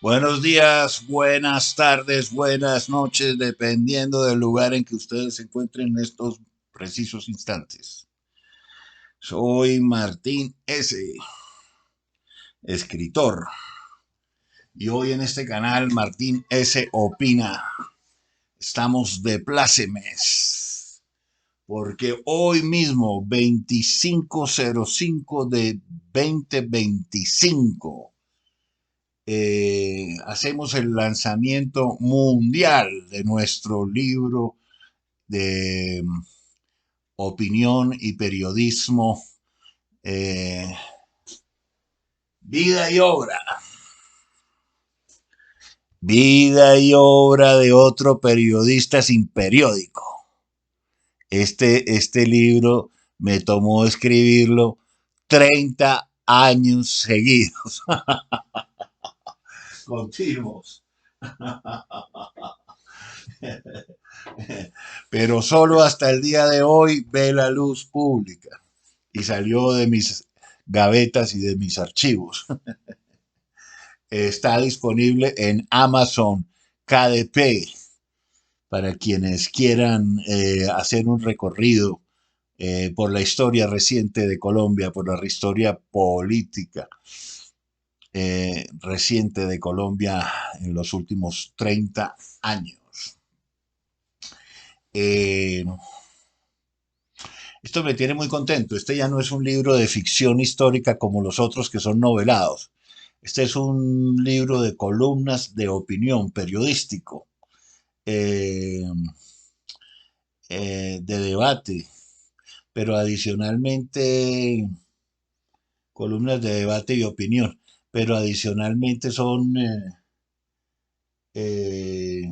Buenos días, buenas tardes, buenas noches, dependiendo del lugar en que ustedes se encuentren en estos precisos instantes. Soy Martín S., escritor, y hoy en este canal Martín S. Opina. Estamos de plácemes, porque hoy mismo, 2505 de 2025, hacemos el lanzamiento mundial de nuestro libro de opinión y periodismo, eh, vida y obra. Vida y obra de otro periodista sin periódico. Este libro me tomó escribirlo 30 años seguidos, continuos. Pero solo hasta el día de hoy ve la luz pública y salió de mis gavetas y de mis archivos. Está disponible en Amazon KDP para quienes quieran hacer un recorrido por la historia reciente de Colombia, por la historia política reciente de Colombia en los últimos 30 años. Eh, Esto me tiene muy contento. Este ya no es un libro de ficción histórica como los otros que son novelados. Este es un libro de columnas de opinión periodístico, eh, de debate, pero adicionalmente columnas de debate y opinión, pero adicionalmente eh,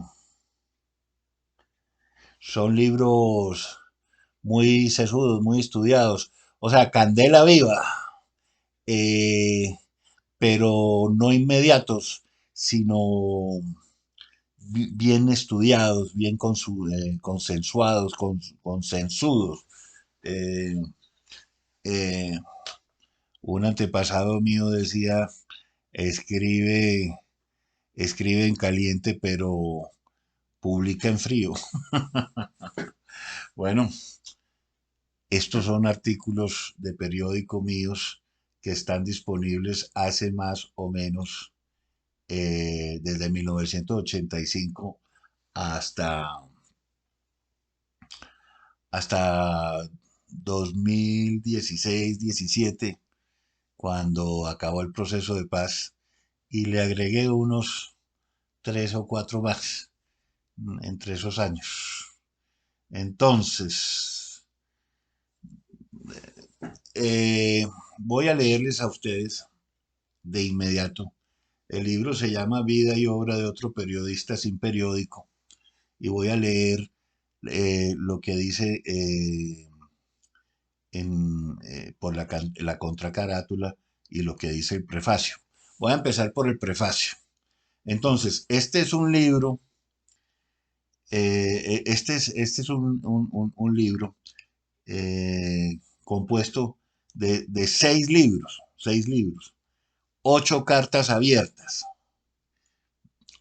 son libros muy sesudos, muy estudiados. O sea, candela viva, eh, pero no inmediatos, sino bien estudiados, bien consensuados, consensudos. Eh, eh, un antepasado mío decía, escribe, escribe en caliente, pero publica en frío. Bueno, estos son artículos de periódico míos que están disponibles hace más o menos desde 1985 hasta, hasta 2016-17, cuando acabó el proceso de paz, y le agregué unos tres o cuatro más entre esos años. Entonces, voy a leerles a ustedes de inmediato. El libro se llama Vida y obra de otro periodista sin periódico, y voy a leer lo que dice por la contracarátula y lo que dice el prefacio. Voy a empezar por el prefacio. Entonces, este es un libro, este es un libro compuesto de seis libros, ocho cartas abiertas,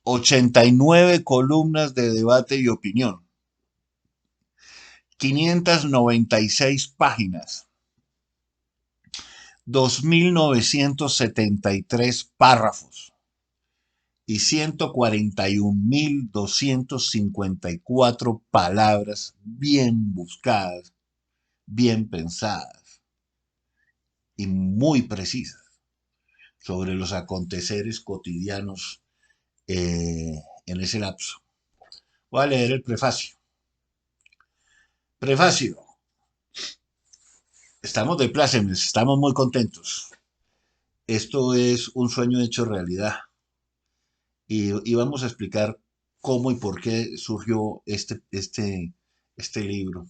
89 columnas de debate y opinión, 596 páginas, 2.973 párrafos y 141.254 palabras bien buscadas, bien pensadas y muy precisas sobre los aconteceres cotidianos en ese lapso. Voy a leer el prefacio. Prefacio. Estamos de plácemes, estamos muy contentos. Esto es un sueño hecho realidad. Y vamos a explicar cómo y por qué surgió este libro.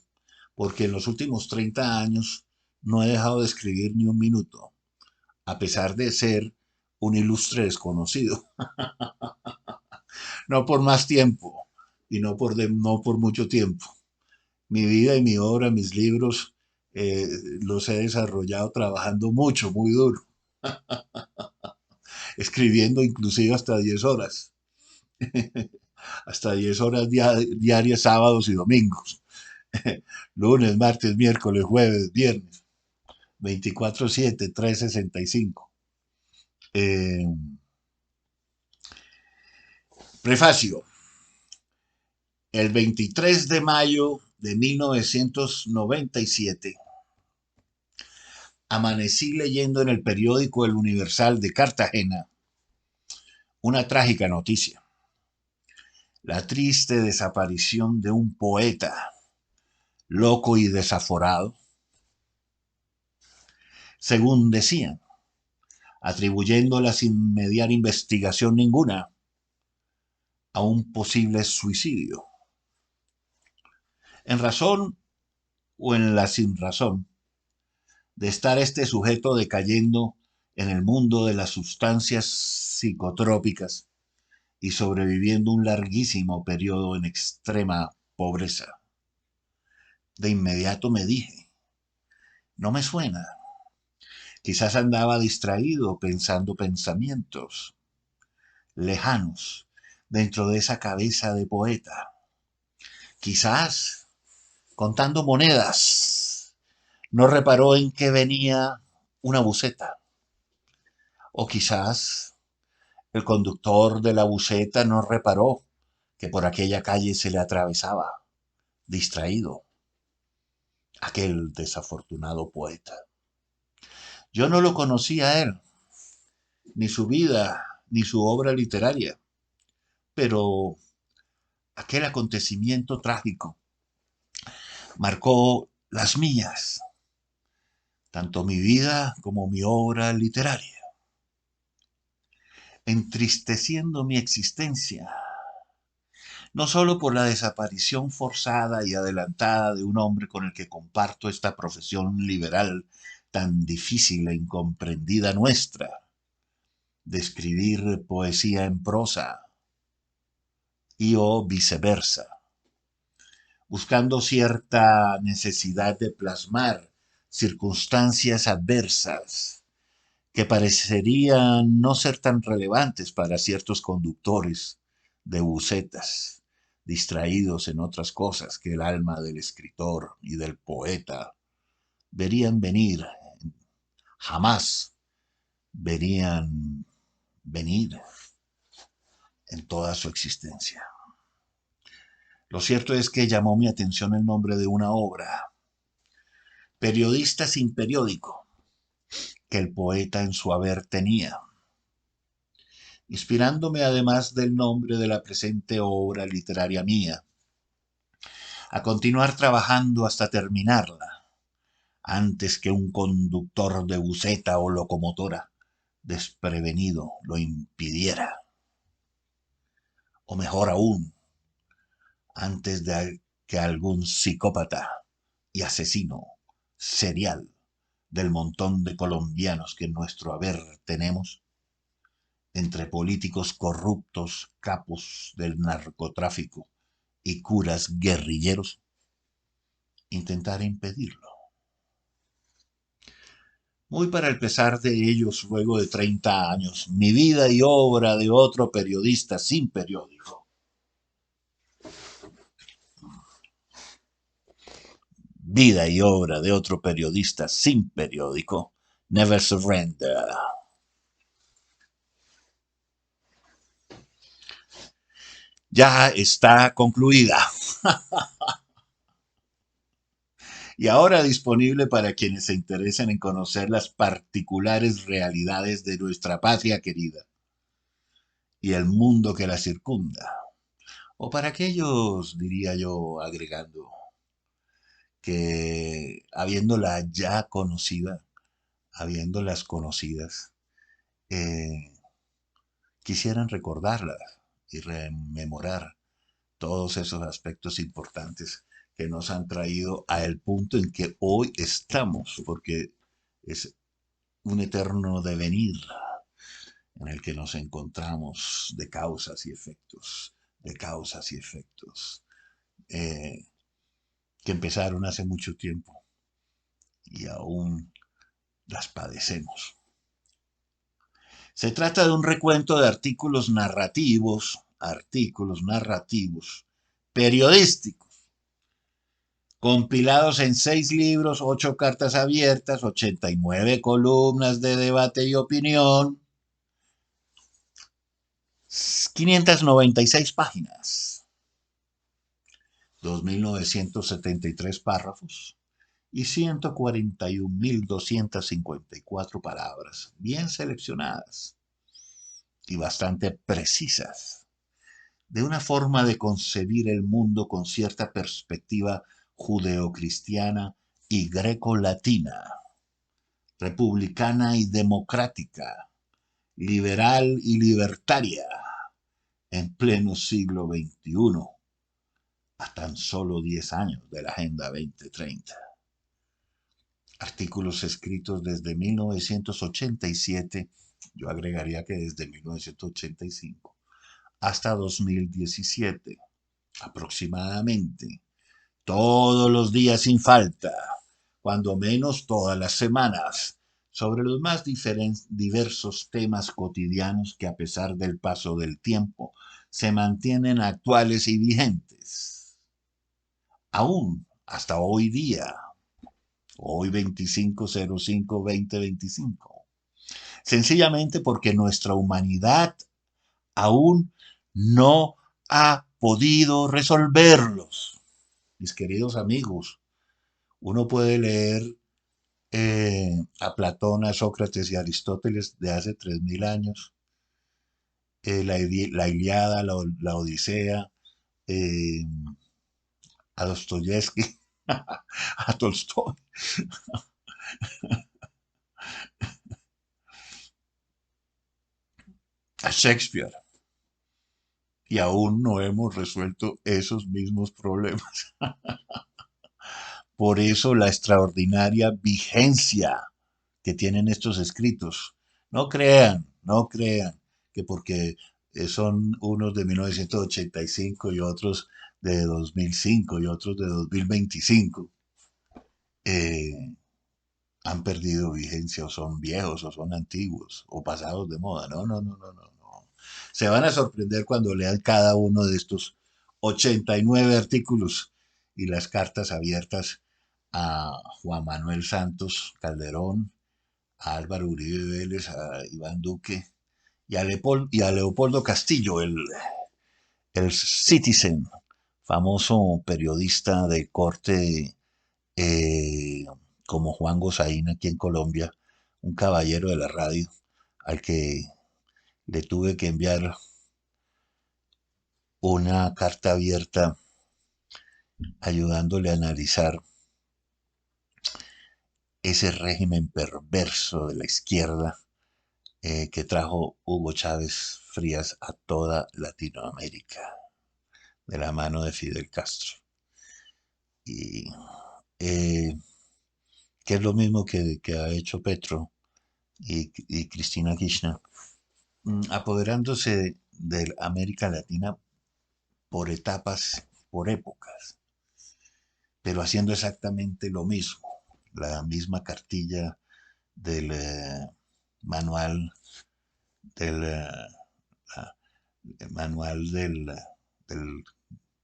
Porque en los últimos 30 años no he dejado de escribir ni un minuto, a pesar de ser un ilustre desconocido. No por más tiempo y no por mucho tiempo. Mi vida y mi obra, mis libros, los he desarrollado trabajando mucho, muy duro. escribiendo inclusive hasta 10 horas, hasta 10 horas diarias, sábados y domingos, lunes, martes, miércoles, jueves, viernes, 24/7, 365. Eh, Prefacio. El 23 de mayo de 1997 amanecí leyendo en el periódico El Universal de Cartagena una trágica noticia: la triste desaparición de un poeta loco y desaforado, según decían, atribuyéndola sin mediar investigación ninguna a un posible suicidio. En razón o en la sin razón de estar este sujeto decayendo en el mundo de las sustancias psicotrópicas y sobreviviendo un larguísimo periodo en extrema pobreza. De inmediato me dije, no me suena. Quizás andaba distraído pensando pensamientos lejanos dentro de esa cabeza de poeta. Quizás contando monedas no reparó en que venía una buseta. O quizás el conductor de la buseta no reparó que por aquella calle se le atravesaba, distraído, aquel desafortunado poeta. Yo no lo conocía a él, ni su vida, ni su obra literaria, pero aquel acontecimiento trágico marcó las mías, tanto mi vida como mi obra literaria, entristeciendo mi existencia, no solo por la desaparición forzada y adelantada de un hombre con el que comparto esta profesión liberal tan difícil e incomprendida nuestra, de escribir poesía en prosa, y o viceversa, buscando cierta necesidad de plasmar circunstancias adversas que parecerían no ser tan relevantes para ciertos conductores de bucetas, distraídos en otras cosas que el alma del escritor y del poeta verían venir, jamás verían venir en toda su existencia. Lo cierto es que llamó mi atención el nombre de una obra, Periodista sin periódico, que el poeta en su haber tenía, inspirándome además del nombre de la presente obra literaria mía, a continuar trabajando hasta terminarla, antes que un conductor de buseta o locomotora desprevenido lo impidiera. O mejor aún, antes de que algún psicópata y asesino serial del montón de colombianos que en nuestro haber tenemos, entre políticos corruptos, capos del narcotráfico y curas guerrilleros, intentara impedirlo. Muy para el pesar de ellos, luego de 30 años, mi vida y obra de otro periodista sin periódico. Vida y obra de otro periodista sin periódico. Never surrender. Ya está concluida. Y ahora disponible para quienes se interesen en conocer las particulares realidades de nuestra patria querida y el mundo que la circunda. O para aquellos, diría yo, agregando, que habiéndola ya conocida, habiéndolas conocidas, eh, quisieran recordarlas y rememorar todos esos aspectos importantes que nos han traído a el punto en que hoy estamos, porque es un eterno devenir en el que nos encontramos de causas y efectos, de causas y efectos, eh, que empezaron hace mucho tiempo y aún las padecemos. Se trata de un recuento de artículos narrativos, periodísticos, compilados en 6 libros, 8 cartas abiertas, 89 columnas de debate y opinión, 596 páginas, 2.973 párrafos y 141.254 palabras, bien seleccionadas y bastante precisas, de una forma de concebir el mundo con cierta perspectiva judeocristiana y greco-latina, republicana y democrática, liberal y libertaria, en pleno siglo XXI, a tan solo 10 años de la Agenda 2030. Artículos escritos desde 1987, yo agregaría que desde 1985, hasta 2017, aproximadamente, todos los días sin falta, cuando menos todas las semanas, sobre los más diversos temas cotidianos que a pesar del paso del tiempo se mantienen actuales y vigentes. Aún hasta hoy día, hoy 25/05/2025. Sencillamente porque nuestra humanidad aún no ha podido resolverlos. Mis queridos amigos, uno puede leer a Platón, a Sócrates y a Aristóteles de hace 3.000 años, la Iliada, la Odisea, eh, a Dostoyevsky, a Tolstoy, a Shakespeare, y aún no hemos resuelto esos mismos problemas. Por eso la extraordinaria vigencia que tienen estos escritos. No crean que porque son unos de 1985 y otros de 2005 y otros de 2025, eh, han perdido vigencia o son viejos o son antiguos o pasados de moda. No, no, no, no, no, no. Se van a sorprender cuando lean cada uno de estos 89 artículos y las cartas abiertas a Juan Manuel Santos Calderón, a Álvaro Uribe Vélez, a Iván Duque y a Leopoldo Castillo, el Citizen, famoso periodista de corte eh, como Juan Gosaín aquí en Colombia, un caballero de la radio al que le tuve que enviar una carta abierta ayudándole a analizar ese régimen perverso de la izquierda que trajo Hugo Chávez Frías a toda Latinoamérica, de la mano de Fidel Castro. Y que es lo mismo que ha hecho Petro y Cristina Kirchner, apoderándose de América Latina por etapas, por épocas, pero haciendo exactamente lo mismo, la misma cartilla del manual del, manual del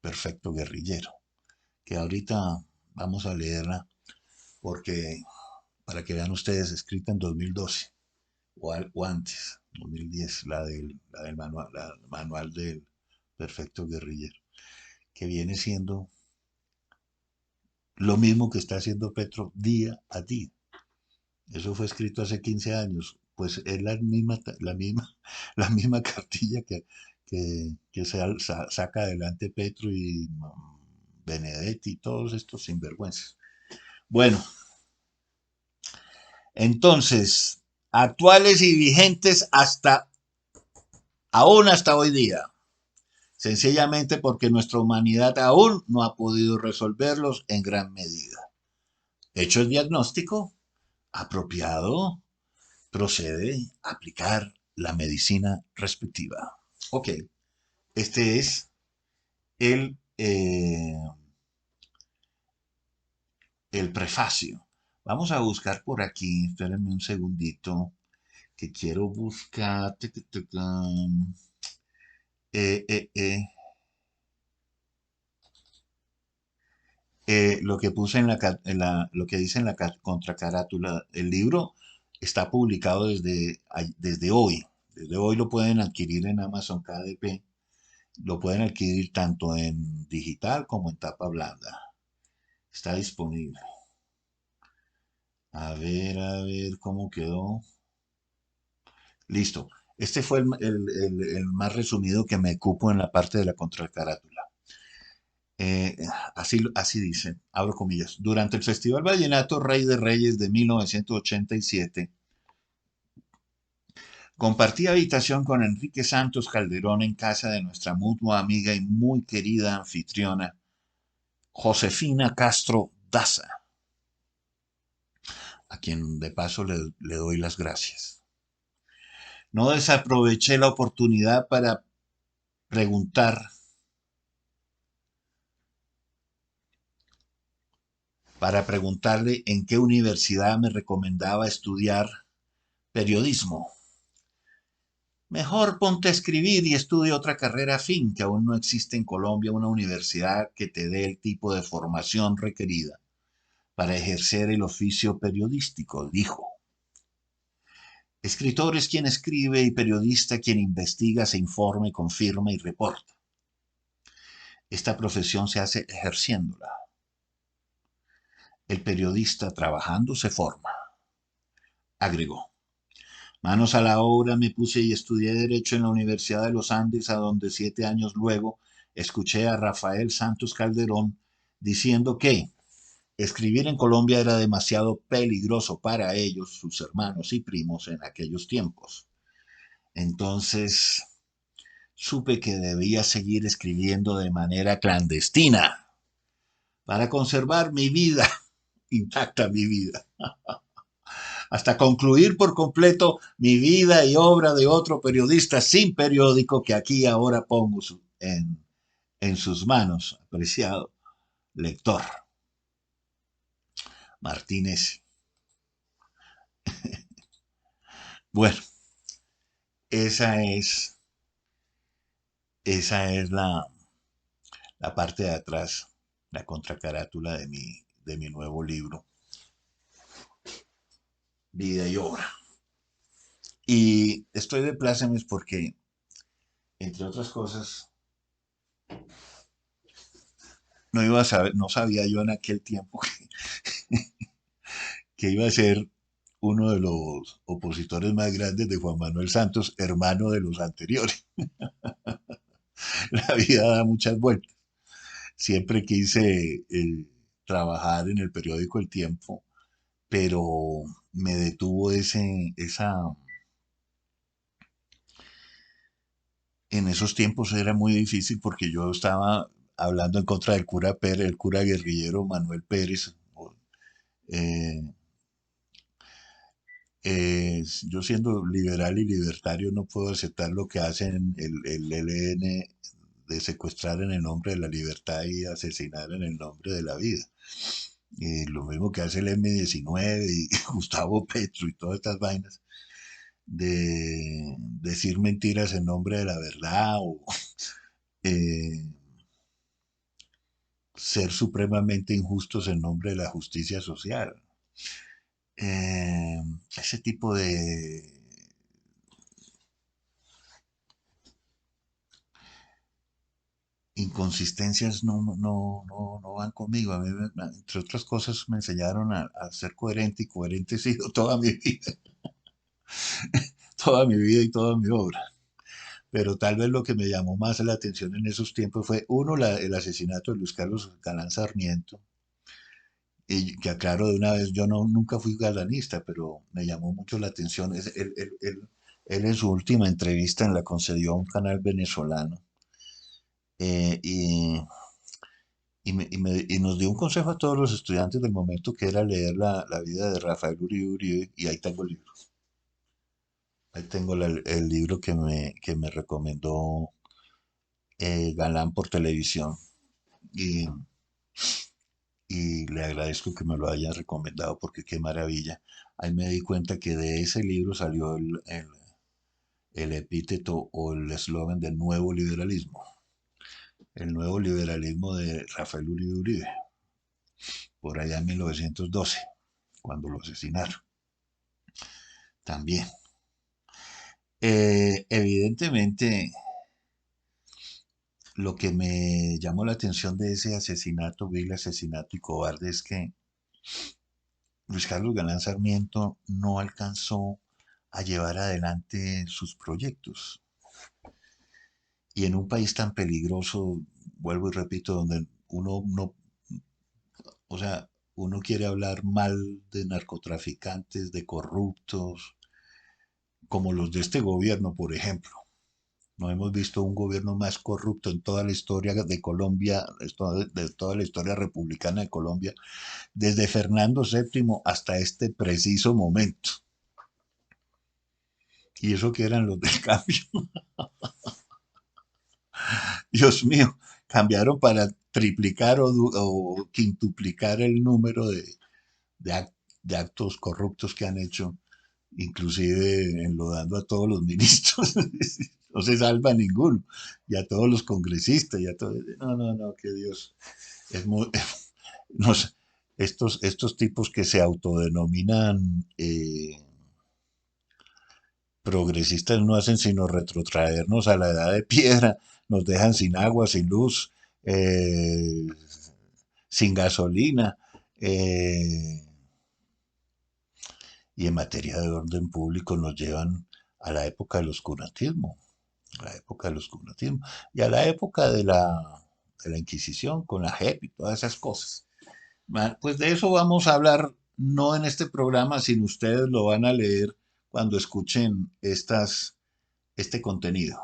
perfecto guerrillero, que ahorita vamos a leerla porque para que vean ustedes, escrita en 2012 o antes, 2010, la manual del perfecto guerrillero, que viene siendo lo mismo que está haciendo Petro día a día. Eso fue escrito hace 15 años, pues es la misma cartilla que saca adelante Petro y Benedetti y todos estos sinvergüenzas. Bueno, entonces, actuales y vigentes aún hasta hoy día, sencillamente porque nuestra humanidad aún no ha podido resolverlos en gran medida. Hecho el diagnóstico apropiado, procede a aplicar la medicina respectiva. Ok, este es el, eh, el prefacio. Vamos a buscar por aquí, espérenme un segundito, que quiero buscar. Eh, eh, eh, lo que puse lo que dice en la contracarátula, el libro está publicado desde hoy. Desde hoy lo pueden adquirir en Amazon KDP. Lo pueden adquirir tanto en digital como en tapa blanda. Está disponible. A ver cómo quedó. Listo. Este fue el más resumido que me cupo en la parte de la contracarátula. Eh, así dice, abro comillas. Durante el Festival Vallenato Rey de Reyes de 1987, compartí habitación con Enrique Santos Calderón en casa de nuestra mutua amiga y muy querida anfitriona, Josefina Castro Daza, a quien de paso le doy las gracias. No desaproveché la oportunidad preguntar, para preguntarle en qué universidad me recomendaba estudiar periodismo. Mejor ponte a escribir y estudia otra carrera afín, que aún no existe en Colombia una universidad que te dé el tipo de formación requerida para ejercer el oficio periodístico, dijo. Escritor es quien escribe y periodista quien investiga, se informa, confirma y reporta. Esta profesión se hace ejerciéndola. El periodista trabajando se forma, agregó. Manos a la obra me puse y estudié Derecho en la Universidad de los Andes, a donde 7 años luego escuché a Rafael Santos Calderón diciendo que escribir en Colombia era demasiado peligroso para ellos, sus hermanos y primos en aquellos tiempos. Entonces supe que debía seguir escribiendo de manera clandestina para conservar mi vida, intacta mi vida, hasta concluir por completo mi vida y obra de otro periodista sin periódico que aquí ahora pongo en sus manos, apreciado lector. Martínez. Bueno, esa es, esa es la parte de atrás, la contracarátula de mi nuevo libro, Vida y Obra. Y estoy de plácemes porque, entre otras cosas, no sabía yo en aquel tiempo que iba a ser uno de los opositores más grandes de Juan Manuel Santos, hermano de los anteriores. La vida da muchas vueltas. Siempre quise trabajar en el periódico El Tiempo, pero me detuvo en esos tiempos era muy difícil porque yo estaba hablando en contra del cura Pérez, el cura guerrillero Manuel Pérez. Eh, yo siendo liberal y libertario no puedo aceptar lo que hacen el ELN de secuestrar en el nombre de la libertad y asesinar en el nombre de la vida. Lo mismo que hace el M-19 y Gustavo Petro y todas estas vainas de decir mentiras en nombre de la verdad o eh, ser supremamente injustos en nombre de la justicia social. Eh, ese tipo de inconsistencias no van conmigo. A mí, entre otras cosas, me enseñaron a ser coherente y coherente he sido toda mi vida, toda mi vida y toda mi obra. Pero tal vez lo que me llamó más la atención en esos tiempos fue, uno, el asesinato de Luis Carlos Galán Sarmiento, y que aclaro de una vez, yo nunca fui galanista, pero me llamó mucho la atención. Él en su última entrevista la concedió a un canal venezolano eh, y, y nos dio un consejo a todos los estudiantes del momento que era leer la vida de Rafael Uribe Uribe y ahí tengo el libro. Ahí tengo el libro que me recomendó Galán por televisión y, y le agradezco que me lo haya recomendado porque qué maravilla. Ahí me di cuenta que de ese libro salió el epíteto o el eslogan del nuevo liberalismo. El nuevo liberalismo de Rafael Uribe Uribe, por allá en 1912, cuando lo asesinaron. También. Evidentemente, lo que me llamó la atención de ese asesinato, vil asesinato y cobarde, es que Luis Carlos Galán Sarmiento no alcanzó a llevar adelante sus proyectos. Y en un país tan peligroso, vuelvo y repito, donde uno no, o sea, uno quiere hablar mal de narcotraficantes, de corruptos, como los de este gobierno, por ejemplo. No hemos visto un gobierno más corrupto en toda la historia de Colombia, de toda la historia republicana de Colombia, desde Fernando VII hasta este preciso momento. Y eso que eran los del cambio. Dios mío, cambiaron para triplicar o quintuplicar el número de, de actos corruptos que han hecho, inclusive enlodando a todos los ministros. No se salva ninguno, y a todos los congresistas, y a todos. No, no, no, que Dios. Es muy, nos, estos tipos que se autodenominan progresistas no hacen sino retrotraernos a la edad de piedra, nos dejan sin agua, sin luz, eh, sin gasolina, eh, y en materia de orden público nos llevan a la época del oscurantismo, a la época del oscurantismo, y a la época de la Inquisición con la JEP y todas esas cosas. Pues de eso vamos a hablar no en este programa, sino ustedes lo van a leer cuando escuchen este contenido.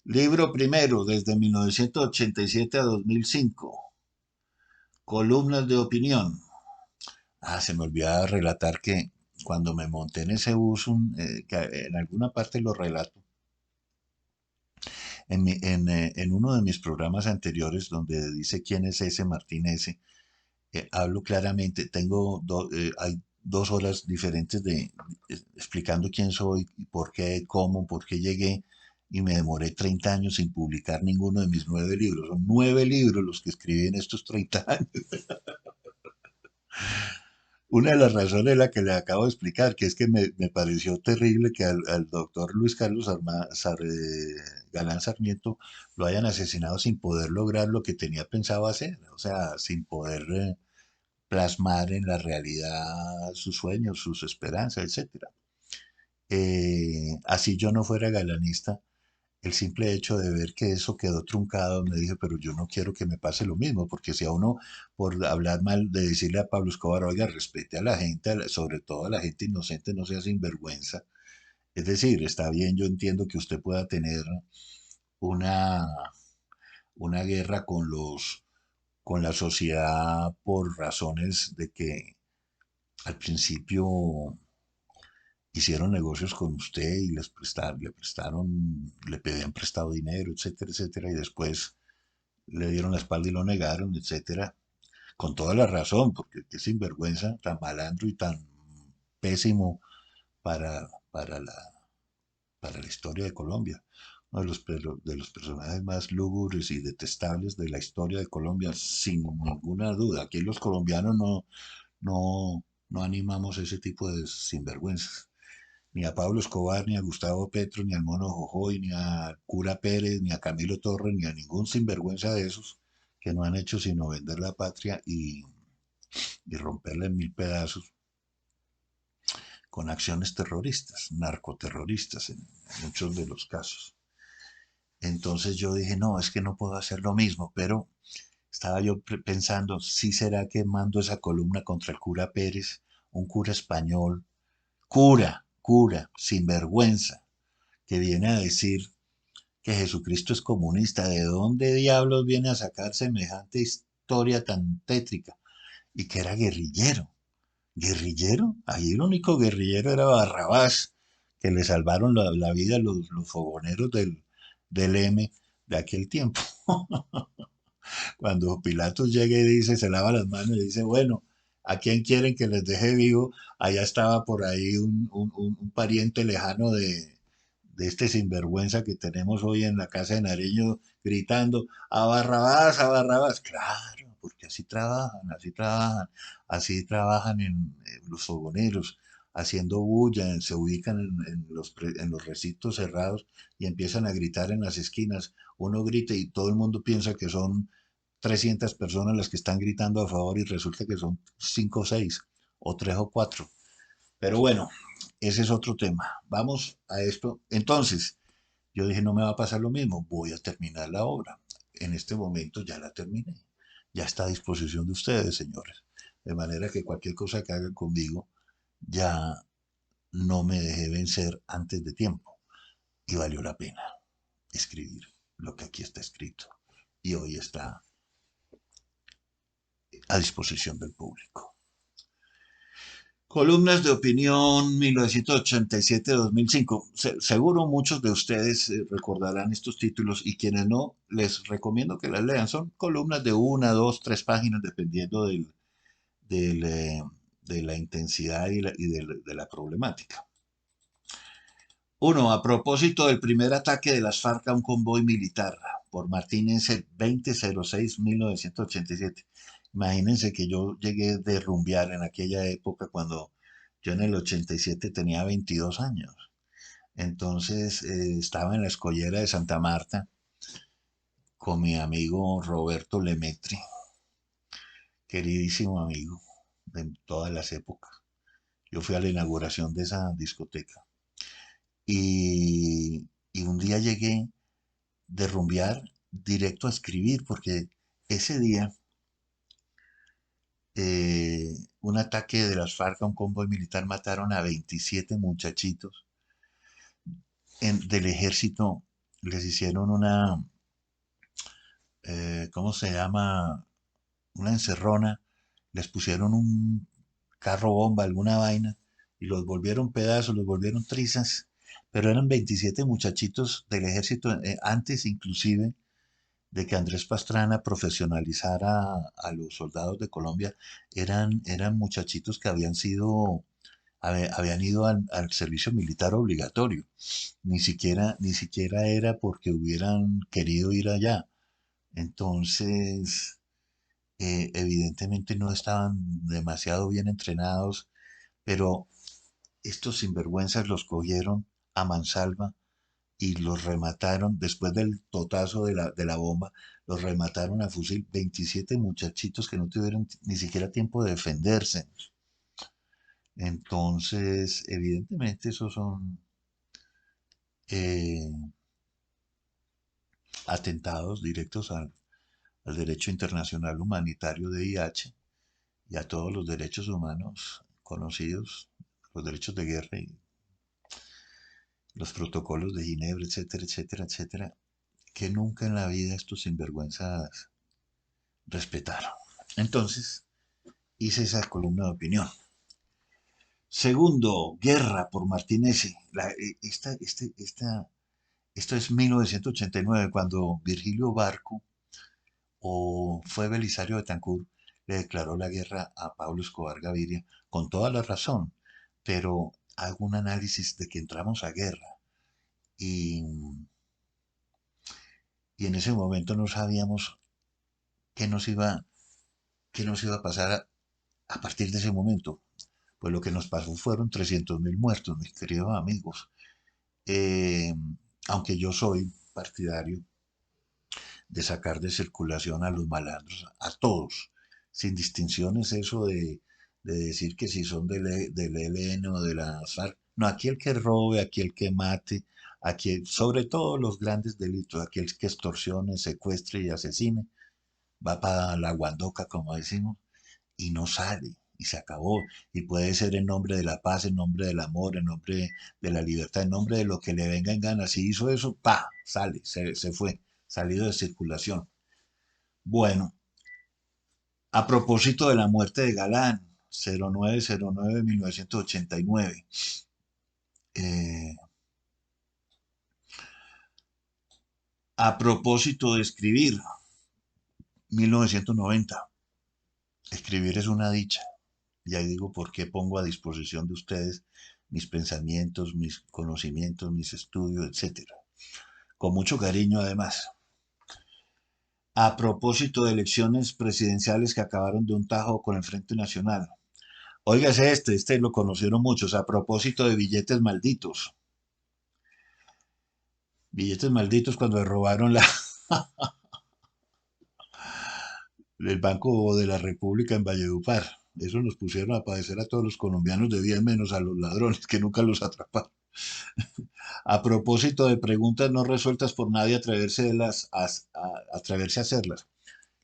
Libro primero, desde 1987 a 2005. Columnas de opinión. Se me olvidaba relatar que cuando me monté en ese bus, que en alguna parte lo relato, en uno de mis programas anteriores donde dice quién es ese Martín S., hablo claramente, hay 2 horas diferentes explicando quién soy, y por qué, cómo, por qué llegué, y me demoré 30 años sin publicar ninguno de mis 9 libros. Son 9 libros los que escribí en estos 30 años. Una de las razones es la que le acabo de explicar, que es que me pareció terrible que al doctor Luis Carlos Galán Sarmiento lo hayan asesinado sin poder lograr lo que tenía pensado hacer, o sea, sin poder plasmar en la realidad sus sueños, sus esperanzas, etcétera. Así yo no fuera galanista, el simple hecho de ver que eso quedó truncado, me dije, pero yo no quiero que me pase lo mismo, porque si a uno, por hablar mal, de decirle a Pablo Escobar, oiga, respete a la gente, sobre todo a la gente inocente, no sea sinvergüenza. Es decir, está bien, yo entiendo que usted pueda tener una, una guerra con la sociedad por razones de que al principio hicieron negocios con usted y le pedían prestado dinero, etcétera, etcétera, y después le dieron la espalda y lo negaron, etcétera, con toda la razón, porque qué sinvergüenza, tan malandro y tan pésimo para, para, la, para la historia de Colombia. Uno de los personajes más lúgubres y detestables de la historia de Colombia, sin ninguna duda. Aquí los colombianos no animamos ese tipo de sinvergüenzas. Ni a Pablo Escobar, ni a Gustavo Petro, ni al Mono Jojoy, ni a Cura Pérez, ni a Camilo Torres, ni a ningún sinvergüenza de esos que no han hecho sino vender la patria y romperla en mil pedazos con acciones terroristas, narcoterroristas en muchos de los casos. Entonces yo dije, no, es que no puedo hacer lo mismo, pero estaba yo pensando, si será que mando esa columna contra el cura Pérez, un cura español, cura, sin vergüenza, que viene a decir que Jesucristo es comunista. ¿De dónde diablos viene a sacar semejante historia tan tétrica? Y que era guerrillero. ¿Guerrillero? Ahí el único guerrillero era Barrabás, que le salvaron la vida a los fogoneros del M de aquel tiempo. Cuando Pilatos llega y dice, se lava las manos y dice, bueno, ¿a quién quieren que les deje vivo? Allá estaba por ahí un pariente lejano de este sinvergüenza que tenemos hoy en la casa de Nariño gritando, a Barrabás. Claro, porque así trabajan en los fogoneros, haciendo bulla, se ubican en los recintos cerrados y empiezan a gritar en las esquinas. Uno grita y todo el mundo piensa que son 300 personas las que están gritando a favor y resulta que son 5 o 6 o 3 o 4. Pero bueno, ese es otro tema. Vamos a esto. Entonces, yo dije, no me va a pasar lo mismo, voy a terminar la obra. En este momento ya la terminé. Ya está a disposición de ustedes, señores. De manera que cualquier cosa que hagan conmigo, ya no me dejé vencer antes de tiempo. Y valió la pena escribir lo que aquí está escrito. Y hoy está a disposición del público. Columnas de opinión 1987-2005. Seguro muchos de ustedes recordarán estos títulos y quienes no, les recomiendo que las lean. Son columnas de una, dos, tres páginas, dependiendo del, eh, de la intensidad de la problemática. Uno, a propósito del primer ataque de las FARC a un convoy militar, por Martínez 2006-1987. Imagínense que yo llegué de rumbear en aquella época cuando yo en el 87 tenía 22 años. Entonces estaba en la escollera de Santa Marta con mi amigo Roberto Lemetri, queridísimo amigo de todas las épocas. Yo fui a la inauguración de esa discoteca. Y un día llegué de rumbear directo a escribir, porque ese día un ataque de las FARC a un convoy militar mataron a 27 muchachitos del ejército, les hicieron ¿cómo se llama? Una encerrona, les pusieron un carro bomba, alguna vaina, y los volvieron pedazos, los volvieron trizas, pero eran 27 muchachitos del ejército, antes inclusive de que Andrés Pastrana profesionalizara a los soldados de Colombia, eran muchachitos que habían ido al servicio militar obligatorio. Ni siquiera era porque hubieran querido ir allá. Entonces, evidentemente no estaban demasiado bien entrenados, pero estos sinvergüenzas los cogieron a mansalva y los remataron, después del totazo de la bomba, los remataron a fusil 27 muchachitos que no tuvieron ni siquiera tiempo de defenderse. Entonces, evidentemente, esos son eh, atentados directos al derecho internacional humanitario de IH y a todos los derechos humanos conocidos, los derechos de guerra y los protocolos de Ginebra, etcétera, etcétera, etcétera, que nunca en la vida estos sinvergüenzas respetaron. Entonces, hice esa columna de opinión. Segundo, Guerra por Martínez. Esto es 1989, cuando Virgilio Barco o fue Belisario Betancur le declaró la guerra a Pablo Escobar Gaviria, con toda la razón, pero hago un análisis de que entramos a guerra y, y en ese momento no sabíamos qué nos iba, qué nos iba a pasar a partir de ese momento. Pues lo que nos pasó fueron 300.000 muertos, mis queridos amigos. Eh, Aunque yo soy partidario de sacar de circulación a los malandros, a todos, sin distinciones, eso de decir que si son del ELN o de la FARC. No, aquí el que robe, aquí el que mate, aquí, sobre todo los grandes delitos, aquí el que extorsione, secuestre y asesine, va para la guandoca, como decimos, y no sale, y se acabó. Y puede ser en nombre de la paz, en nombre del amor, en nombre de la libertad, en nombre de lo que le venga en gana. Si hizo eso, pa, sale, se fue, salido de circulación. Bueno, a propósito de la muerte de Galán, 0909-1989, eh, a propósito de escribir, 1990. Escribir es una dicha. Y ahí digo por qué pongo a disposición de ustedes mis pensamientos, mis conocimientos, mis estudios, etcétera. Con mucho cariño además. A propósito de elecciones presidenciales que acabaron de un tajo con el Frente Nacional. Óigase este lo conocieron muchos. A propósito de billetes malditos. Billetes malditos cuando le robaron el Banco de la República en Valledupar. Eso nos pusieron a padecer a todos los colombianos de bien menos a los ladrones que nunca los atraparon. A propósito de preguntas no resueltas por nadie atreverse a hacerlas.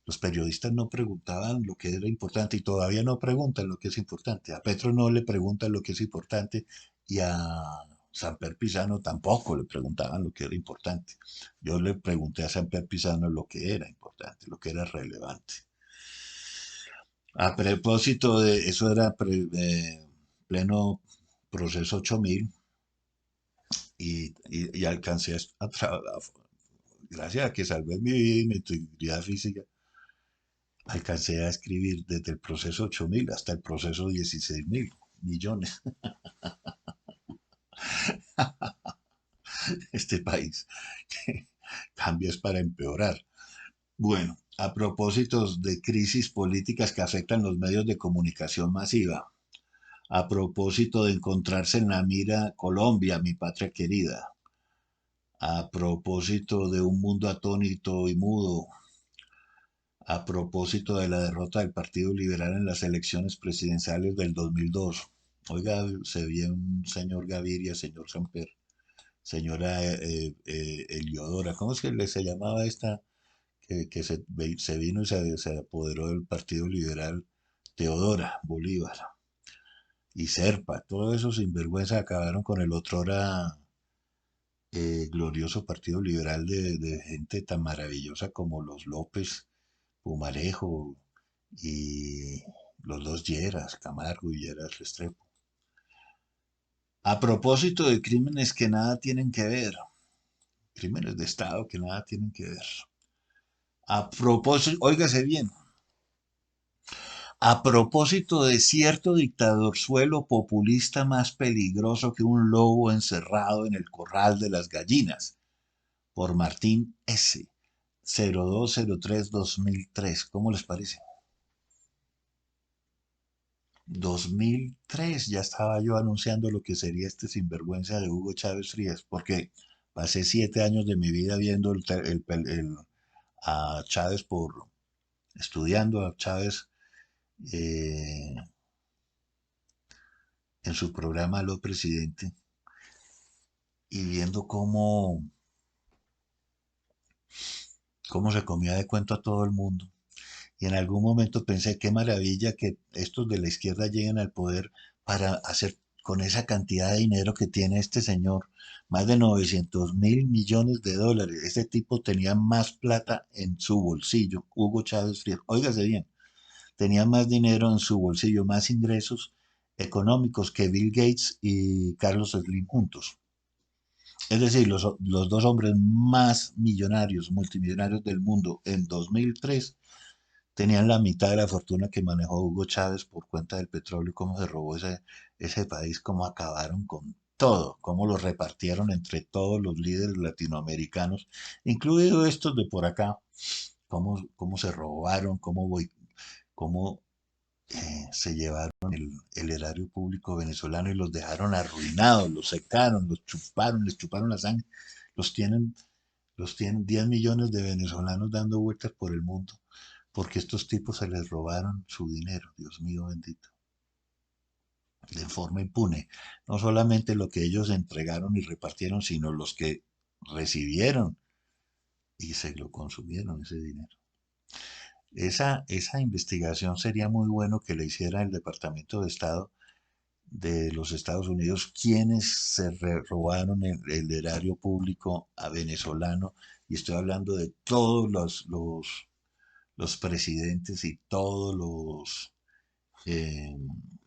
Los periodistas no preguntaban lo que era importante y todavía no preguntan lo que es importante. A Petro no le preguntan lo que es importante y a Samper Pizano tampoco le preguntaban lo que era importante. Yo le pregunté a Samper Pizano lo que era importante, lo que era relevante. A propósito de eso era pleno proceso 8000 y alcancé gracias a que salvé mi vida y mi integridad física, alcancé a escribir desde el proceso 8000 hasta el proceso 16.000 millones. Este país cambias para empeorar. Bueno, a propósito de crisis políticas que afectan los medios de comunicación masiva, a propósito de encontrarse en la mira Colombia, mi patria querida, a propósito de un mundo atónito y mudo, a propósito de la derrota del Partido Liberal en las elecciones presidenciales del 2002. Oiga, se vio un señor Gaviria, señor Samper, señora Eliodora, ¿cómo es que se llamaba esta que se vino y se apoderó del Partido Liberal? Teodora Bolívar y Serpa, todos esos sinvergüenza acabaron con el otrora glorioso Partido Liberal de gente tan maravillosa como los López, Pumarejo y los dos Lleras, Camargo y Lleras Restrepo. A propósito de crímenes que nada tienen que ver, crímenes de Estado que nada tienen que ver. A propósito, óigase bien, a propósito de cierto dictadorzuelo populista más peligroso que un lobo encerrado en el corral de las gallinas, por Martín S. 0203-2003. ¿Cómo les parece? 2003 ya estaba yo anunciando lo que sería este sinvergüenza de Hugo Chávez Frías, porque pasé 7 años de mi vida viendo a Chávez estudiando a Chávez eh, en su programa Lo Presidente y viendo cómo se comía de cuento a todo el mundo. Y en algún momento pensé, qué maravilla que estos de la izquierda lleguen al poder para hacer con esa cantidad de dinero que tiene este señor, más de 900.000 millones de dólares. Este tipo tenía más plata en su bolsillo, Hugo Chávez Frías. Óigase bien, tenía más dinero en su bolsillo, más ingresos económicos que Bill Gates y Carlos Slim juntos. Es decir, los dos hombres más millonarios, multimillonarios del mundo en 2003 tenían la mitad de la fortuna que manejó Hugo Chávez por cuenta del petróleo, cómo se robó ese país, cómo acabaron con todo, cómo lo repartieron entre todos los líderes latinoamericanos, incluidos estos de por acá, cómo se robaron, cómo se llevaron el erario público venezolano y los dejaron arruinados, los secaron, los chuparon, les chuparon la sangre, los tienen, los tienen 10 millones de venezolanos dando vueltas por el mundo porque estos tipos se les robaron su dinero, Dios mío bendito, de forma impune. No solamente lo que ellos entregaron y repartieron, sino los que recibieron y se lo consumieron ese dinero. Esa investigación sería muy bueno que le hiciera el Departamento de Estado de los Estados Unidos, quienes se robaron el erario público a venezolano, y estoy hablando de todos los presidentes y todos los eh,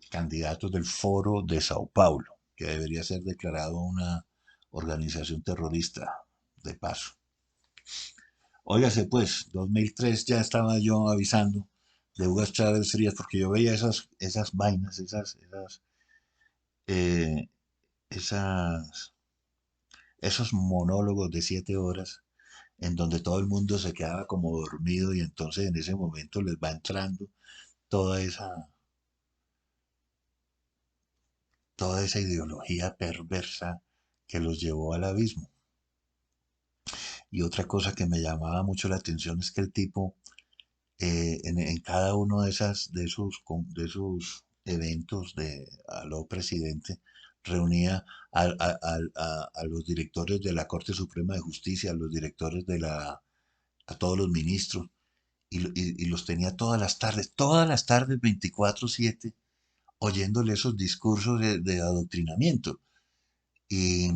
candidatos del Foro de Sao Paulo, que debería ser declarado una organización terrorista de paso. Óigase pues, 2003 ya estaba yo avisando de Hugo Chávez Frías porque yo veía esas vainas, eh, esas, esos monólogos de 7 horas en donde todo el mundo se quedaba como dormido y entonces en ese momento les va entrando toda toda esa ideología perversa que los llevó al abismo. Y otra cosa que me llamaba mucho la atención es que el tipo, en cada uno de esos eventos de Aló Presidente, reunía a los directores de la Corte Suprema de Justicia, a los directores a todos los ministros, y los tenía todas las tardes 24/7, oyéndole esos discursos de adoctrinamiento. Y,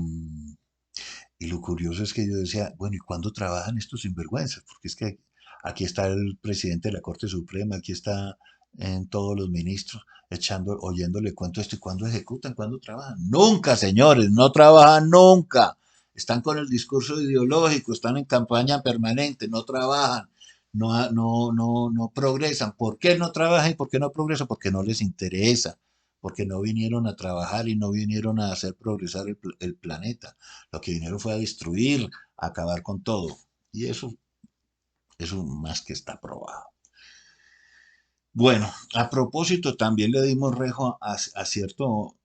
y lo curioso es que yo decía, bueno, ¿y cuándo trabajan estos sinvergüenzas? Porque es que aquí está el presidente de la Corte Suprema, aquí está en todos los ministros, oyéndole cuento esto, ¿y cuándo ejecutan? ¿Cuándo trabajan? Nunca, señores, no trabajan nunca. Están con el discurso ideológico, están en campaña permanente, no trabajan, no progresan. ¿Por qué no trabajan y por qué no progresan? Porque no les interesa, porque no vinieron a trabajar y no vinieron a hacer progresar el planeta. Lo que vinieron fue a destruir, a acabar con todo. Y eso más que está probado. Bueno, a propósito, también le dimos rejo a cierto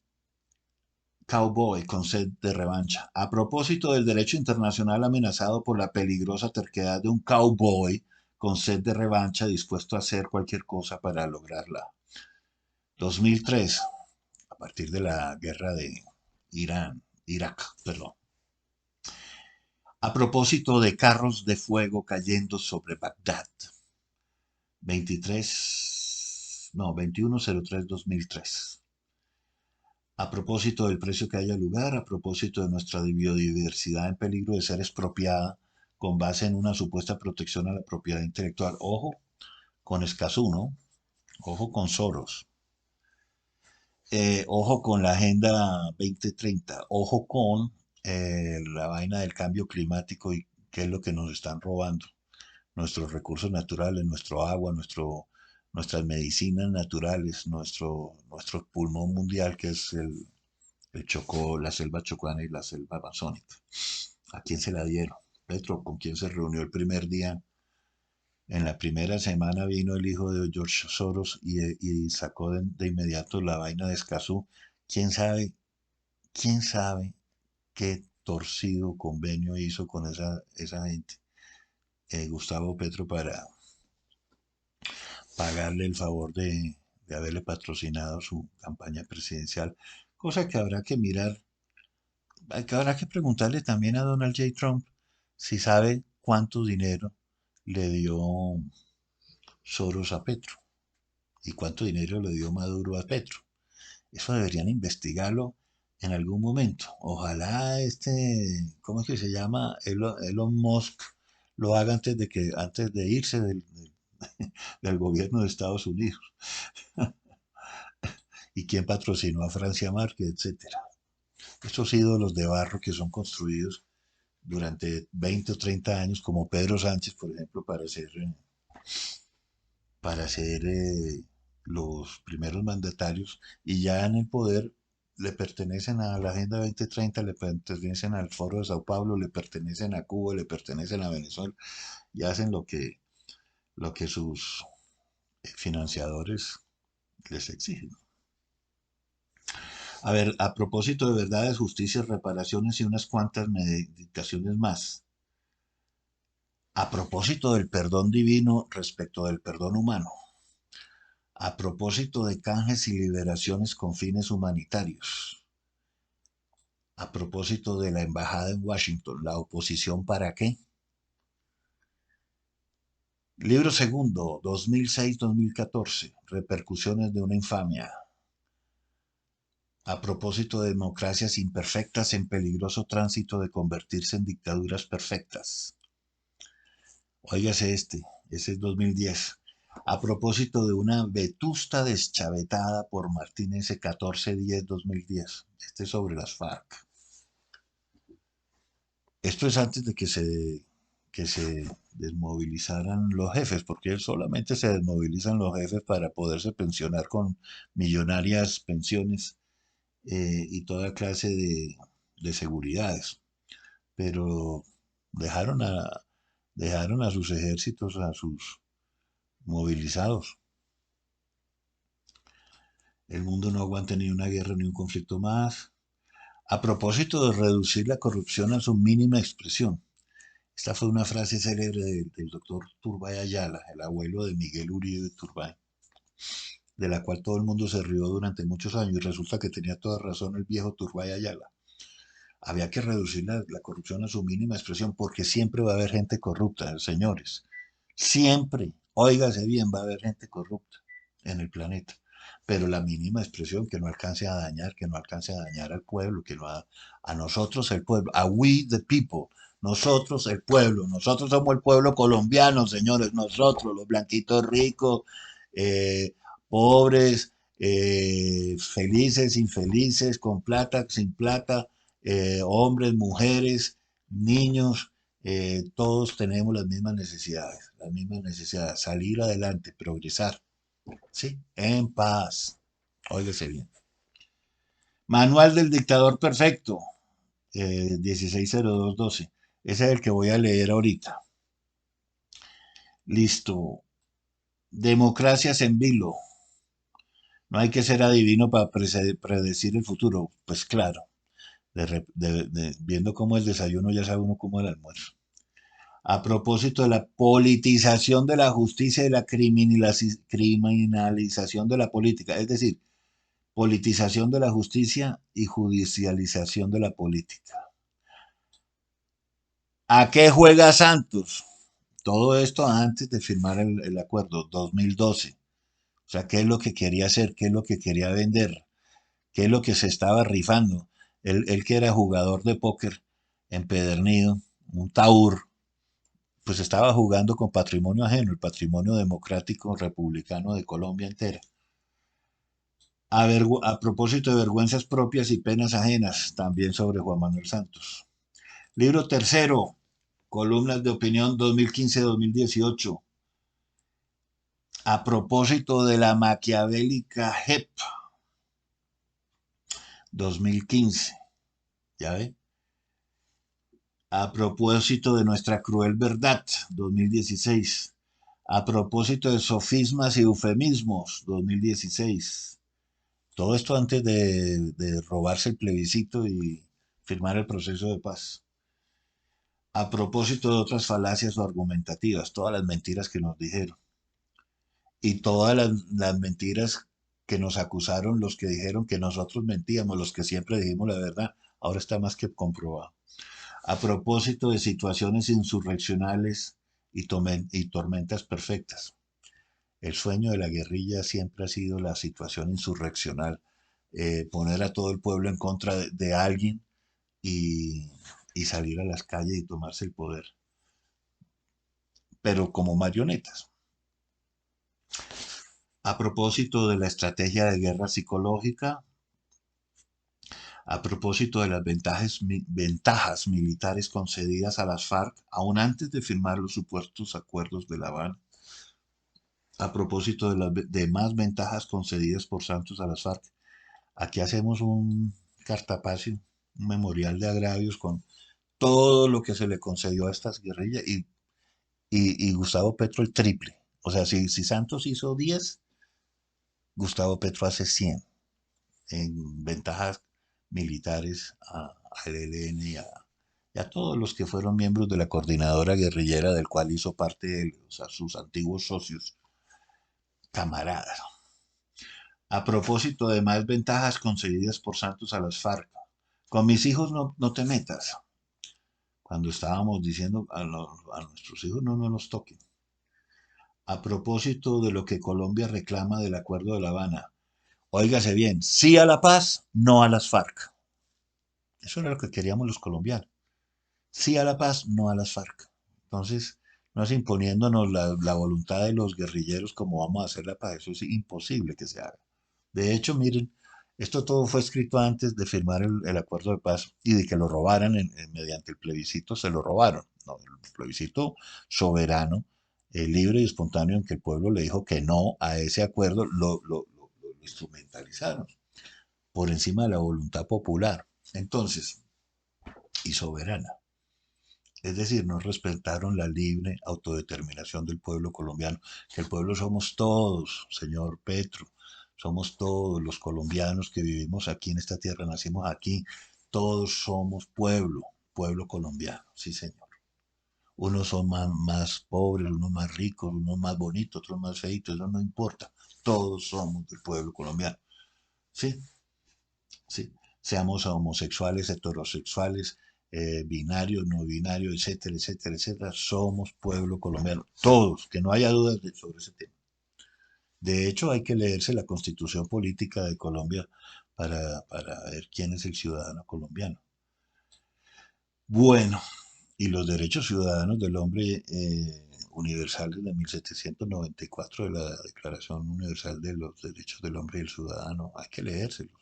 cowboy con sed de revancha. A propósito del derecho internacional amenazado por la peligrosa terquedad de un cowboy con sed de revancha dispuesto a hacer cualquier cosa para lograrla. 2003, a partir de la guerra de Irak, perdón. A propósito de carros de fuego cayendo sobre Bagdad. 23, no, 21/03/2003. A propósito del precio que haya lugar, a propósito de nuestra biodiversidad en peligro de ser expropiada con base en una supuesta protección a la propiedad intelectual. Ojo con Escazú, ¿no? Ojo con Soros. Ojo con la Agenda 2030. Ojo con la vaina del cambio climático y qué es lo que nos están robando. Nuestros recursos naturales, nuestro agua, nuestras medicinas naturales, nuestro pulmón mundial que es el Chocó, la selva chocuana y la selva amazónica. ¿A quién se la dieron? Petro, ¿con quién se reunió el primer día? En la primera semana vino el hijo de George Soros y sacó de inmediato la vaina de Escazú. ¿Quién sabe? ¿Quién sabe qué torcido convenio hizo con esa gente? Gustavo Petro para pagarle el favor de haberle patrocinado su campaña presidencial, cosa que habrá que mirar, que habrá que preguntarle también a Donald J. Trump si sabe cuánto dinero le dio Soros a Petro y cuánto dinero le dio Maduro a Petro. Eso deberían investigarlo en algún momento. Ojalá ¿cómo es que se llama? Elon Musk lo haga antes de irse del gobierno de Estados Unidos. Y quién patrocinó a Francia Márquez, etcétera. Estos ídolos de barro que son construidos durante 20 o 30 años, como Pedro Sánchez, por ejemplo, para ser los primeros mandatarios, y ya en el poder le pertenecen a la Agenda 2030, le pertenecen al Foro de Sao Paulo, le pertenecen a Cuba, le pertenecen a Venezuela, y hacen lo que sus financiadores les exigen. A ver, a propósito de verdades, justicias, reparaciones y unas cuantas medicaciones más. A propósito del perdón divino respecto del perdón humano. A propósito de canjes y liberaciones con fines humanitarios. A propósito de la embajada en Washington, ¿la oposición para qué? Libro segundo, 2006-2014, repercusiones de una infamia. A propósito de democracias imperfectas en peligroso tránsito de convertirse en dictaduras perfectas. Óigase ese es 2010. A propósito de una vetusta deschavetada por Martínez 14/10/2010. Este es sobre las FARC. Esto es antes de que se desmovilizaran los jefes, porque solamente se desmovilizan los jefes para poderse pensionar con millonarias pensiones y toda clase de seguridades. Pero dejaron a, dejaron a sus ejércitos, a sus movilizados. El mundo no aguanta ni una guerra ni un conflicto más. A propósito de reducir la corrupción a su mínima expresión, esta fue una frase célebre del doctor Turbay Ayala, el abuelo de Miguel Uribe Turbay, de la cual todo el mundo se rió durante muchos años y resulta que tenía toda razón el viejo Turbay Ayala. Había que reducir la corrupción a su mínima expresión porque siempre va a haber gente corrupta, señores. Siempre, óigase bien, va a haber gente corrupta en el planeta. Pero la mínima expresión que no alcance a dañar, que no alcance a dañar al pueblo, que no a nosotros el pueblo, a we the people, nosotros el pueblo, nosotros somos el pueblo colombiano, señores, nosotros, los blanquitos ricos, eh, pobres, felices, infelices, con plata, sin plata, hombres, mujeres, niños, todos tenemos las mismas necesidades, salir adelante, progresar, ¿sí? En paz. Óigase bien. Manual del dictador perfecto, 160212. Ese es el que voy a leer ahorita. Listo. Democracias en vilo. No hay que ser adivino para predecir el futuro. Pues claro, viendo cómo el desayuno ya sabe uno cómo el almuerzo. A propósito de la politización de la justicia y la criminalización de la política, es decir, politización de la justicia y judicialización de la política. ¿A qué juega Santos? Todo esto antes de firmar el acuerdo, 2012. O sea, ¿qué es lo que quería hacer? ¿Qué es lo que quería vender? ¿Qué es lo que se estaba rifando? Él que era jugador de póker empedernido, un taur, pues estaba jugando con patrimonio ajeno, el patrimonio democrático republicano de Colombia entera. A propósito de vergüenzas propias y penas ajenas, también sobre Juan Manuel Santos. Libro tercero, columnas de opinión 2015-2018. A propósito de la maquiavélica JEP 2015. ¿Ya ve? A propósito de nuestra cruel verdad 2016. A propósito de sofismas y eufemismos 2016. Todo esto antes de robarse el plebiscito y firmar el proceso de paz. A propósito de otras falacias o argumentativas, todas las mentiras que nos dijeron. Y todas las mentiras que nos acusaron los que dijeron que nosotros mentíamos, los que siempre dijimos la verdad, ahora está más que comprobado. A propósito de situaciones insurreccionales y tormentas perfectas. El sueño de la guerrilla siempre ha sido la situación insurreccional, poner a todo el pueblo en contra de alguien y, y salir a las calles y tomarse el poder, pero como marionetas. A propósito de la estrategia de guerra psicológica, a propósito de las ventajas militares concedidas a las FARC aún antes de firmar los supuestos acuerdos de La Habana, a propósito de las demás ventajas concedidas por Santos a las FARC, aquí hacemos un cartapacio, un memorial de agravios con todo lo que se le concedió a estas guerrillas y Gustavo Petro el triple. O sea, si Santos hizo 10, Gustavo Petro hace 100 en ventajas militares al ELN y a todos los que fueron miembros de la coordinadora guerrillera del cual hizo parte él, o sea, sus antiguos socios, camaradas. A propósito de más ventajas concedidas por Santos a las FARC, con mis hijos no te metas. Cuando estábamos diciendo a nuestros hijos no nos los toquen. A propósito de lo que Colombia reclama del Acuerdo de La Habana, óigase bien, sí a la paz, no a las FARC. Eso era lo que queríamos los colombianos. Sí a la paz, no a las FARC. Entonces, no es imponiéndonos la voluntad de los guerrilleros como vamos a hacer la paz. Eso es imposible que se haga. De hecho, miren, esto todo fue escrito antes de firmar el acuerdo de paz y de que lo robaran mediante el plebiscito, se lo robaron. no, el plebiscito soberano, libre y espontáneo en que el pueblo le dijo que no a ese acuerdo, lo instrumentalizaron por encima de la voluntad popular. Entonces, y soberana. Es decir, no respetaron la libre autodeterminación del pueblo colombiano, que el pueblo somos todos, señor Petro, somos todos los colombianos que vivimos aquí en esta tierra, nacimos aquí, todos somos pueblo, pueblo colombiano, sí señor. Unos son más pobres, unos más ricos, unos más bonitos, otros más feitos, eso no importa, todos somos del pueblo colombiano, sí, sí, seamos homosexuales, heterosexuales, binarios, no binarios, etcétera, etcétera, etcétera, somos pueblo colombiano, todos, que no haya dudas sobre ese tema. De hecho, hay que leerse la constitución política de Colombia para ver quién es el ciudadano colombiano. Bueno, y los derechos ciudadanos del hombre universales de 1794 de la Declaración Universal de los Derechos del Hombre y el Ciudadano, hay que leérselos,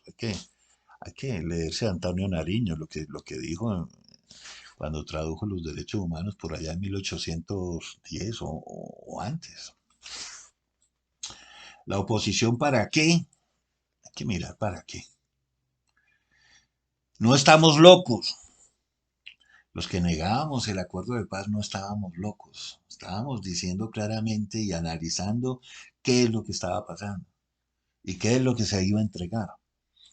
hay que leerse a Antonio Nariño, lo que dijo cuando tradujo los derechos humanos por allá en 1810 o antes. ¿La oposición para qué? Hay que mirar para qué. No estamos locos. Los que negábamos el acuerdo de paz no estábamos locos. Estábamos diciendo claramente y analizando qué es lo que estaba pasando y qué es lo que se iba a entregar.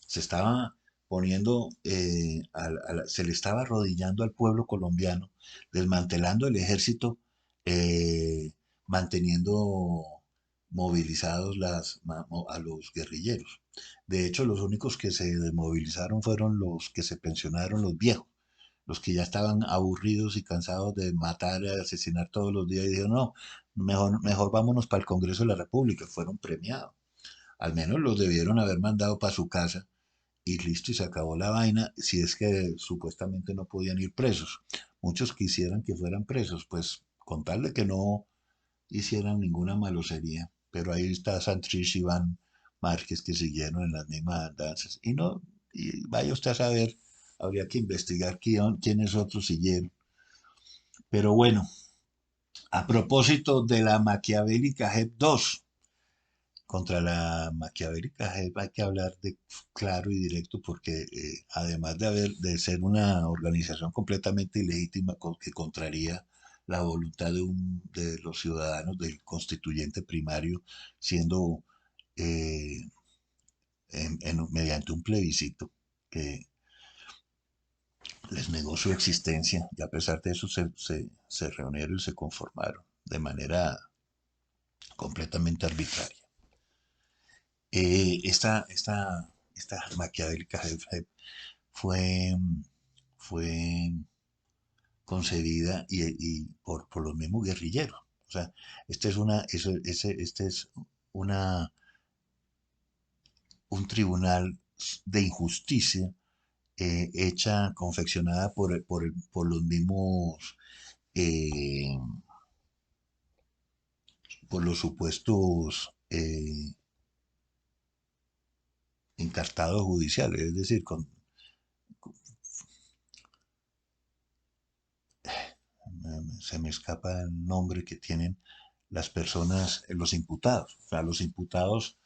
Se estaba poniendo, se le estaba arrodillando al pueblo colombiano, desmantelando el ejército, eh, manteniendo movilizados a los guerrilleros. De hecho, los únicos que se desmovilizaron fueron los que se pensionaron, los viejos, los que ya estaban aburridos y cansados de matar y asesinar todos los días y dijeron, no, mejor vámonos para el Congreso de la República, fueron premiados. Al menos los debieron haber mandado para su casa y listo, y se acabó la vaina, si es que supuestamente no podían ir presos. Muchos quisieran que fueran presos, pues con tal de que no hicieran ninguna malosería. Pero ahí está Santrich y Iván Márquez que siguieron en las mismas andanzas. Y no, y vaya usted a saber, habría que investigar quiénes otros siguieron. Pero bueno, a propósito de la maquiavélica JEP 2, contra la maquiavélica JEP hay que hablar de claro y directo porque además de ser una organización completamente ilegítima que contraría la voluntad de los ciudadanos del constituyente primario, siendo eh, mediante un plebiscito que les negó su existencia y a pesar de eso se reunieron y se conformaron de manera completamente arbitraria. Esta maquiavélica jefe fue, fue concebida por los mismos guerrilleros. O sea, este es una, un tribunal de injusticia hecha, confeccionada por los mismos, eh, por los supuestos encartados judiciales, es decir, se me escapa el nombre que tienen las personas, los imputados. O sea, los imputados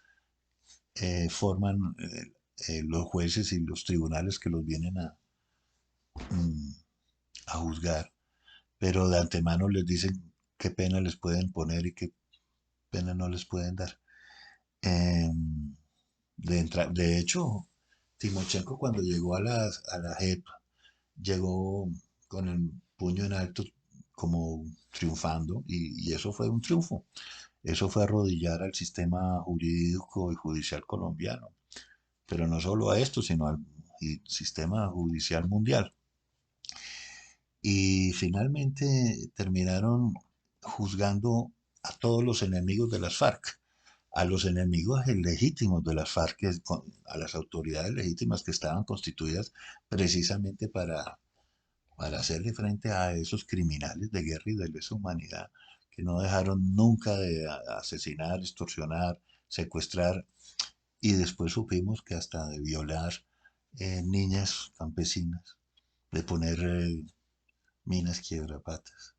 forman los jueces y los tribunales que los vienen mm, a juzgar, pero de antemano les dicen qué pena les pueden poner y qué pena no les pueden dar. Eh, de hecho, Timochenko cuando llegó a la JEP, llegó con el puño en alto como triunfando y eso fue un triunfo. Eso fue arrodillar al sistema jurídico y judicial colombiano, pero no solo a esto, sino al sistema judicial mundial. Y finalmente terminaron juzgando a todos los enemigos de las FARC, a los enemigos legítimos de las FARC, a las autoridades legítimas que estaban constituidas precisamente para hacerle frente a esos criminales de guerra y de lesa humanidad que no dejaron nunca de asesinar, extorsionar, secuestrar y después supimos que hasta de violar niñas campesinas, de poner Minas Quiebrapatas.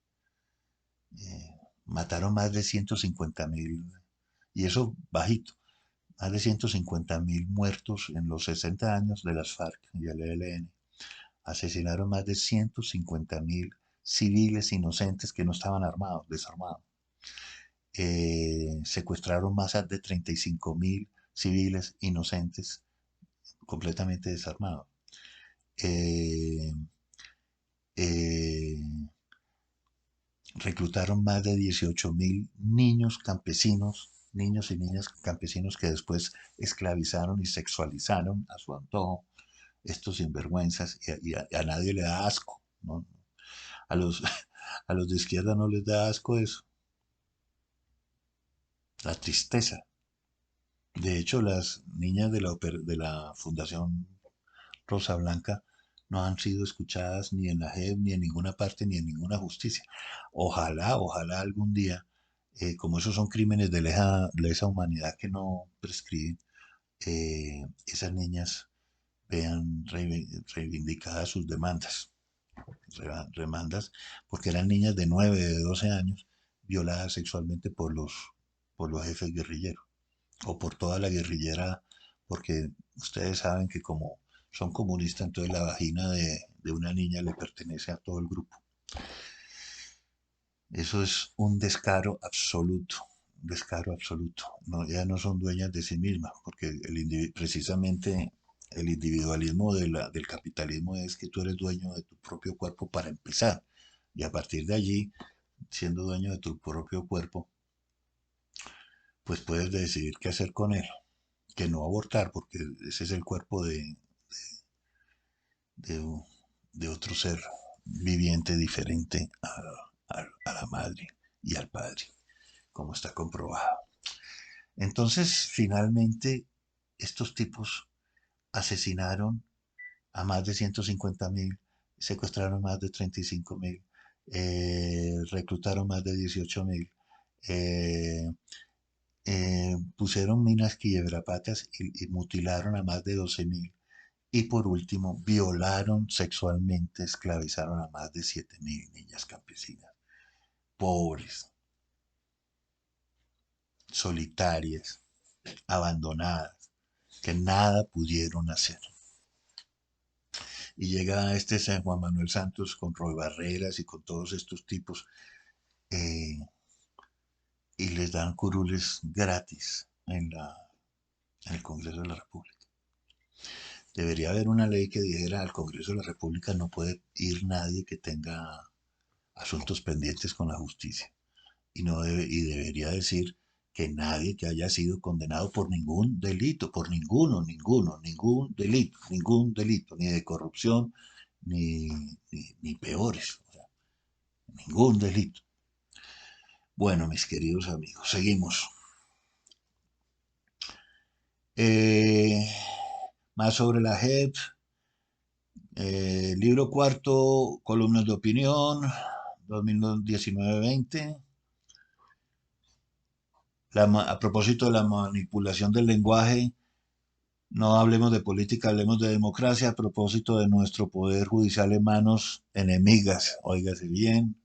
Mataron más de 150.000, y eso bajito, más de 150.000 muertos en los 60 años de las FARC y el ELN. Asesinaron más de 150.000 civiles inocentes que no estaban armados, desarmados. Secuestraron más de 35.000 civiles inocentes completamente desarmados. Eh, eh, Reclutaron más de 18.000 niños campesinos, niños y niñas campesinos que después esclavizaron y sexualizaron a su antojo, estos sinvergüenzas, y a nadie le da asco, ¿no? A los, a los de izquierda no les da asco eso, la tristeza. De hecho, las niñas de la Fundación Rosa Blanca no han sido escuchadas ni en la JEP, ni en ninguna parte, ni en ninguna justicia. Ojalá, ojalá algún día, como esos son crímenes de lesa humanidad que no prescriben, esas niñas vean reivindicadas sus demandas, porque eran niñas de 9, de 12 años, violadas sexualmente por los jefes guerrilleros o por toda la guerrillera, porque ustedes saben que como son comunistas, entonces la vagina de una niña le pertenece a todo el grupo. Eso es un descaro absoluto, un descaro absoluto. No, ya no son dueñas de sí mismas, porque precisamente el individualismo del capitalismo es que tú eres dueño de tu propio cuerpo para empezar, y a partir de allí, siendo dueño de tu propio cuerpo, pues puedes decidir qué hacer con él, que no abortar, porque ese es el cuerpo de, de otro ser viviente diferente a la madre y al padre, como está comprobado. Entonces, finalmente, estos tipos asesinaron a más de 150.000, secuestraron más de 35.000, reclutaron más de 18.000, eh, pusieron minas quiebrapatas y mutilaron a más de 12.000. Y por último, violaron sexualmente, esclavizaron a más de 7.000 niñas campesinas, pobres, solitarias, abandonadas, que nada pudieron hacer. Y llega este San Juan Manuel Santos con Roy Barreras y con todos estos tipos, eh, y les dan curules gratis en el Congreso de la República. Debería haber una ley que dijera al Congreso de la República no puede ir nadie que tenga asuntos pendientes con la justicia. Y debería decir que nadie que haya sido condenado por ningún delito, por ningún delito, ni de corrupción, ni peores, o sea, ningún delito. Bueno, mis queridos amigos, seguimos. Eh, Más sobre la JEP, libro cuarto, columnas de opinión, 2019-20. A propósito de la manipulación del lenguaje, no hablemos de política, hablemos de democracia, a propósito de nuestro poder judicial en manos enemigas, óigase bien.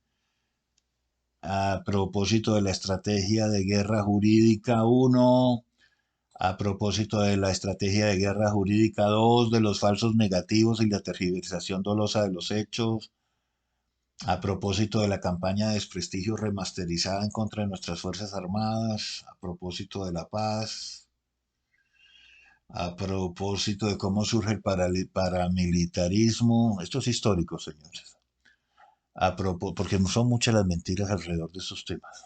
A propósito de la estrategia de guerra jurídica 1, a propósito de la estrategia de guerra jurídica 2, de los falsos negativos y la tergiversación dolosa de los hechos, a propósito de la campaña de desprestigio remasterizada en contra de nuestras Fuerzas Armadas, a propósito de la paz, a propósito de cómo surge el paramilitarismo. Esto es histórico, señores. Porque son muchas las mentiras alrededor de esos temas.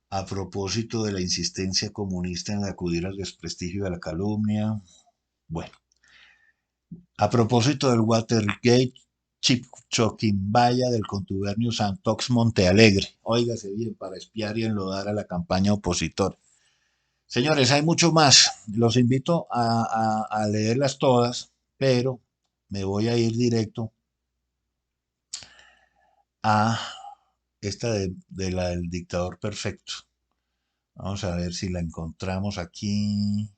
A propósito de la insistencia comunista en acudir al desprestigio y a la calumnia. Bueno, a propósito del Watergate, Chiquimbaya, del contubernio Santox Montealegre. Óigase bien, para espiar y enlodar a la campaña opositora. Señores, hay mucho más. Los invito a leerlas todas, pero me voy a ir directo a esta de la del dictador perfecto. Vamos a ver si la encontramos aquí.